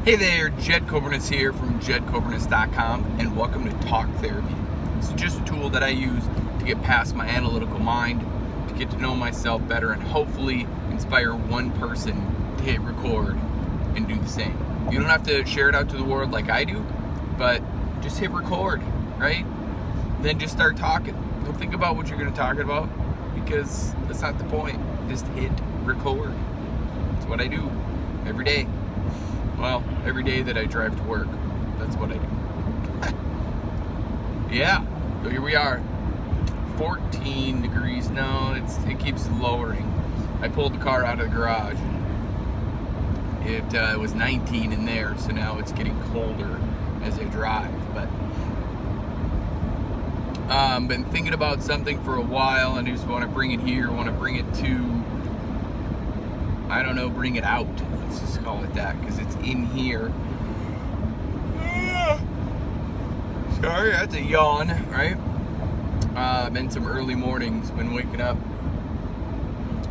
Hey there, Jed Coburnis here from jedcoburnis.com, and welcome to Talk Therapy. It's just a tool that I use to get past my analytical mind, to get to know myself better, and hopefully inspire one person to hit record and do the same. You don't have to share it out to the world like I do, but just hit record, right? Then just start talking. Don't think about what you're going to talk about, because that's not the point. Just hit record. That's what I do every day. Well, every day that I drive to work, that's what I do. Yeah, so here we are. 14 degrees. No, it keeps lowering. I pulled the car out of the garage. It was 19 in there, so now it's getting colder as I drive. But been thinking about something for a while, and I just want to bring it here. Want to bring it to, I don't know, bring it out. Let's just call it that, because it's in here. Sorry, that's a yawn, right? Been some early mornings, been waking up,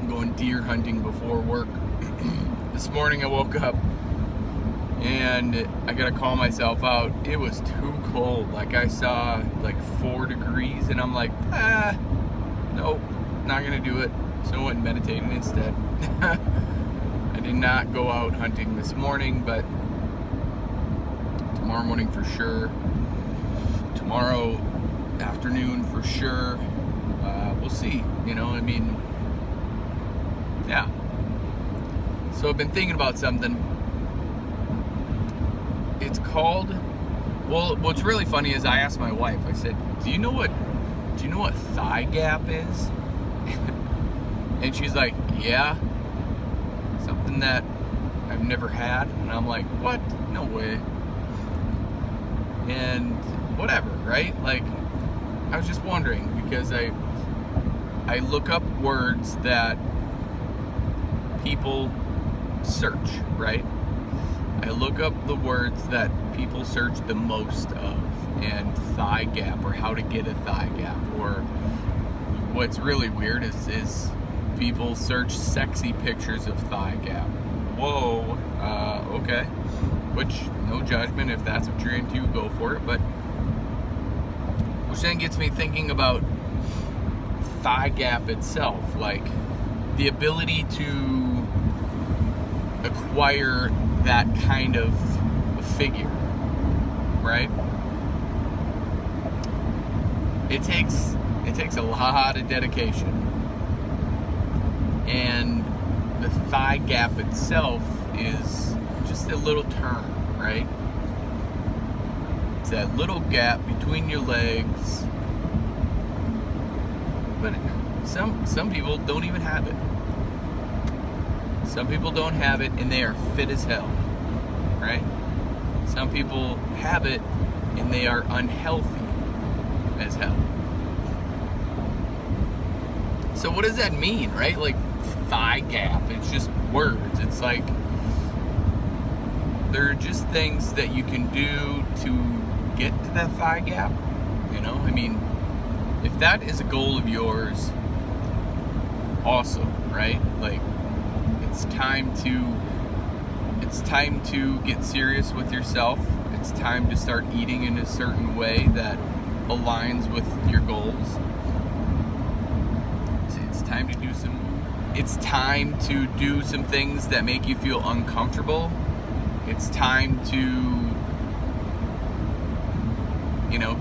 going deer hunting before work. This morning I woke up and I gotta call myself out. It was too cold. Like, I saw like 4 degrees and I'm like, nope, not gonna do it. So I went meditating instead. I did not go out hunting this morning, but tomorrow morning for sure. Tomorrow afternoon for sure. We'll see, I mean, yeah. So I've been thinking about something. It's called, well, what's really funny is I asked my wife, I said, do you know what thigh gap is? And she's like, yeah. Something that I've never had. And I'm like, what? No way. And whatever, right? Like, I was just wondering, because I look up words that people search, right? I look up the words that people search the most of, and thigh gap, or how to get a thigh gap, or what's really weird is people search sexy pictures of thigh gap. Whoa, okay. Which, no judgment, if that's what you're into, go for it. But which then gets me thinking about thigh gap itself, like the ability to acquire that kind of a figure, right? It takes a lot of dedication. And the thigh gap itself is just a little turn, right? It's that little gap between your legs. But some people don't even have it. Some people don't have it and they are fit as hell, right? Some people have it and they are unhealthy as hell. So what does that mean, right? Like, thigh gap, it's just words. It's like, there are just things that you can do to get to that thigh gap. I mean, if that is a goal of yours, awesome, right? Like, it's time to get serious with yourself. It's time to start eating in a certain way that aligns with your goals. It's time to do some things that make you feel uncomfortable. It's time to,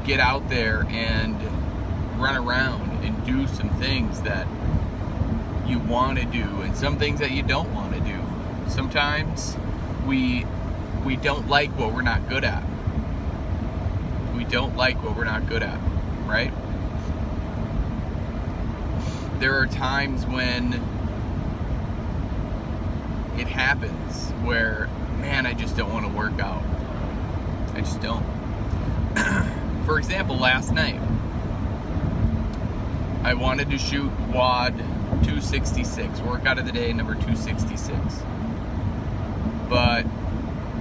get out there and run around and do some things that you want to do, and some things that you don't want to do. Sometimes we don't like what we're not good at. We don't like what we're not good at, right? There are times when it happens where, man, I just don't want to work out. I just don't. For example, last night, I wanted to shoot WOD 266, workout of the day number 266. But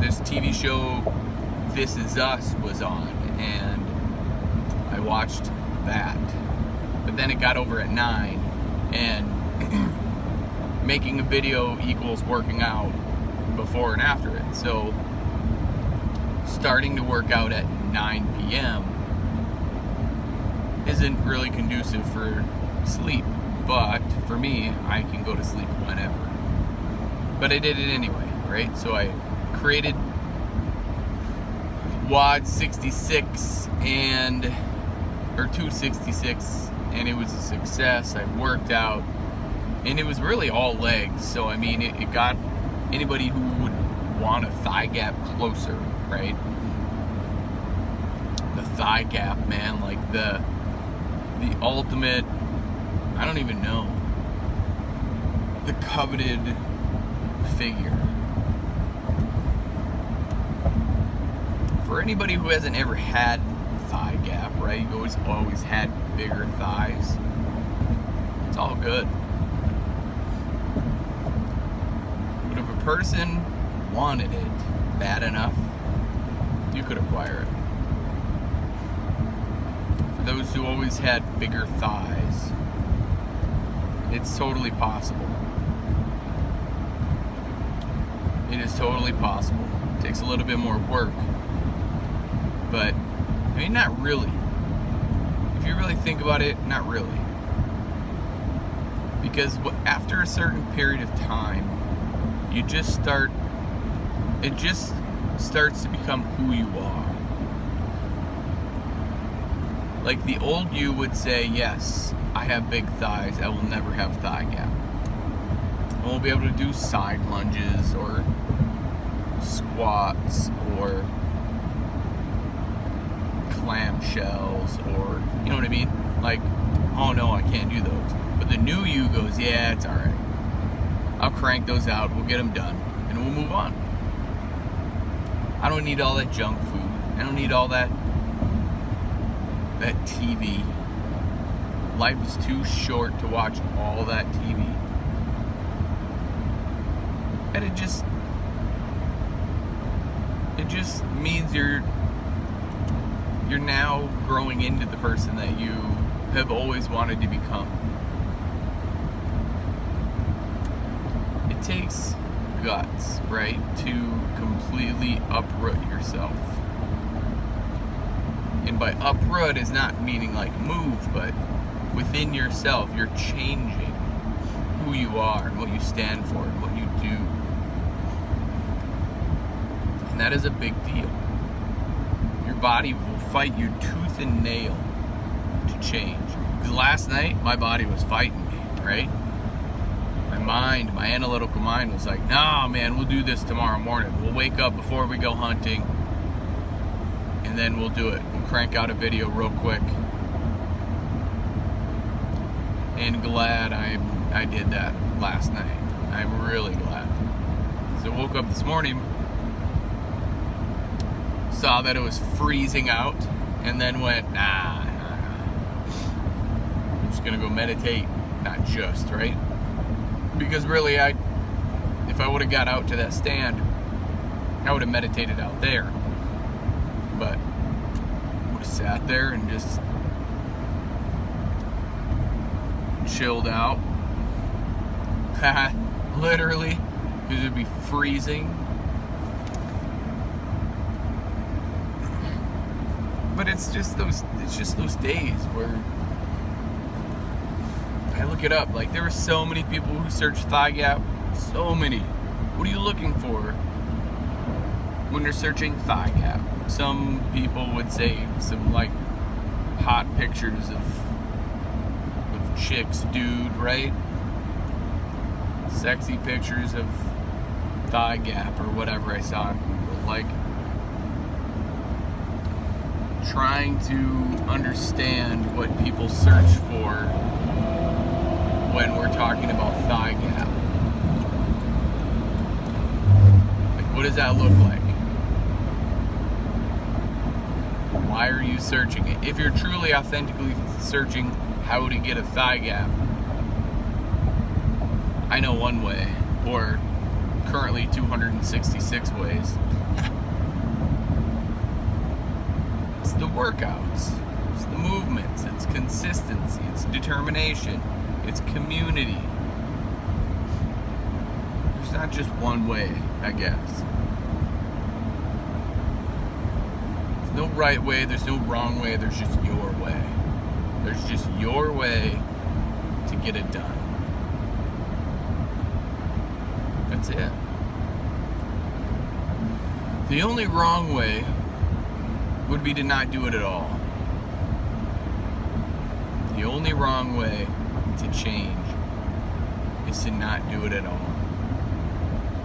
this TV show, This Is Us, was on, and I watched that. But then it got over at 9, and making a video equals working out before and after it. So starting to work out at 9 p.m. isn't really conducive for sleep. But for me, I can go to sleep whenever. But I did it anyway, right? So I created WOD 66 or 266, and it was a success. I worked out, and it was really all legs. So I mean, it got anybody who would want a thigh gap closer, right? The thigh gap, man, like the ultimate, I don't even know, the coveted figure. For anybody who hasn't ever had thigh gap, right? You always had bigger thighs. It's all good. But if a person wanted it bad enough, you could acquire it. For those who always had bigger thighs, it's totally possible. It is totally possible. It takes a little bit more work. But, I mean, not really. If you really think about it, not really. Because after a certain period of time, it just starts to become who you are. Like the old you would say, yes, I have big thighs, I will never have thigh gap. I won't be able to do side lunges or squats or clamshells, or, you know what I mean? Like, oh no, I can't do those. But the new you goes, yeah, it's alright. I'll crank those out, we'll get them done, and we'll move on. I don't need all that junk food. I don't need all that TV. Life is too short to watch all that TV. And it just means you're now growing into the person that you have always wanted to become. It takes guts, right, to completely uproot yourself. And by uproot is not meaning like move, but within yourself, you're changing who you are and what you stand for and what you do. And that is a big deal. Your body will fight you tooth and nail to change. Because last night, my body was fighting me, right? My mind, my analytical mind was like, nah, man, we'll do this tomorrow morning. We'll wake up before we go hunting, and then we'll do it. We'll crank out a video real quick. And glad I did that last night. I'm really glad. So I woke up this morning, saw that it was freezing out, and then went, nah. I'm just gonna go meditate. Not just, right? Because really, if I would have got out to that stand, I would have meditated out there. But I would have sat there and just chilled out. Literally, because it would be freezing. But it's just those days where I look it up. Like, there are so many people who search thigh gap. So many. What are you looking for when you're searching thigh gap? Some people would say some like hot pictures of chicks, dude, right? Sexy pictures of thigh gap or whatever I saw on Google. Like, trying to understand what people search for when we're talking about thigh gap. Like, what does that look like? Why are you searching it? If you're truly authentically searching how to get a thigh gap, I know one way, or currently 266 ways. It's the workouts, it's the movements, it's consistency, it's determination, it's community. There's not just one way, I guess. no right way, there's no wrong way, there's just your way. There's just your way to get it done. That's it. The only wrong way would be to not do it at all. The only wrong way to change is to not do it at all.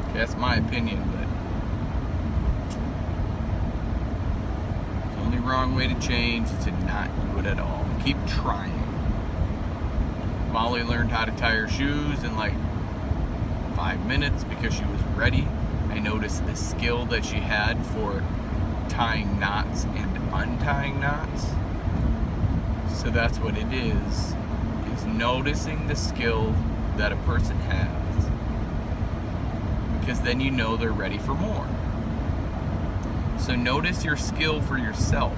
Okay, that's my opinion, but the only wrong way to change is to not do it at all. Keep trying. Molly learned how to tie her shoes in like 5 minutes because she was ready. I noticed the skill that she had for tying knots and untying knots. So that's what it is noticing the skill that a person has, because then you know they're ready for more. So notice your skill for yourself.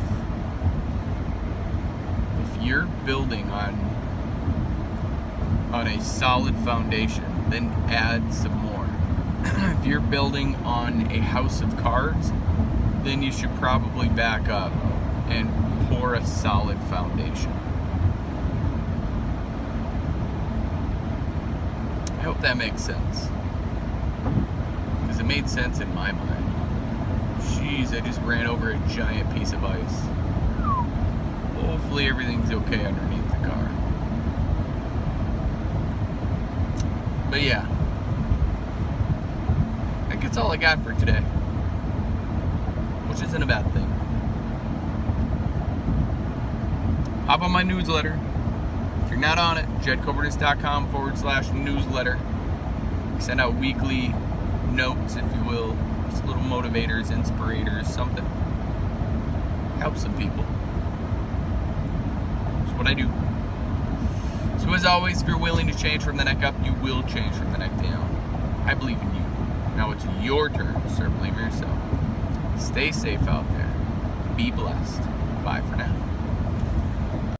If you're building on a solid foundation, then add some more. If you're building on a house of cards, then you should probably back up and pour a solid foundation. I hope that makes sense, because it made sense in my mind. Jeez, I just ran over a giant piece of ice. Hopefully everything's okay underneath the car. But yeah, that's all I got for today, which isn't a bad thing. Hop on my newsletter. If you're not on it, jedcobernus.com/newsletter. I send out weekly notes, if you will, just little motivators, inspirators, something. Help some people. That's what I do. So as always, if you're willing to change from the neck up, you will change from the neck down. I believe in you. Now it's your turn to start believing in yourself. Stay safe out there. Be blessed. Bye for now.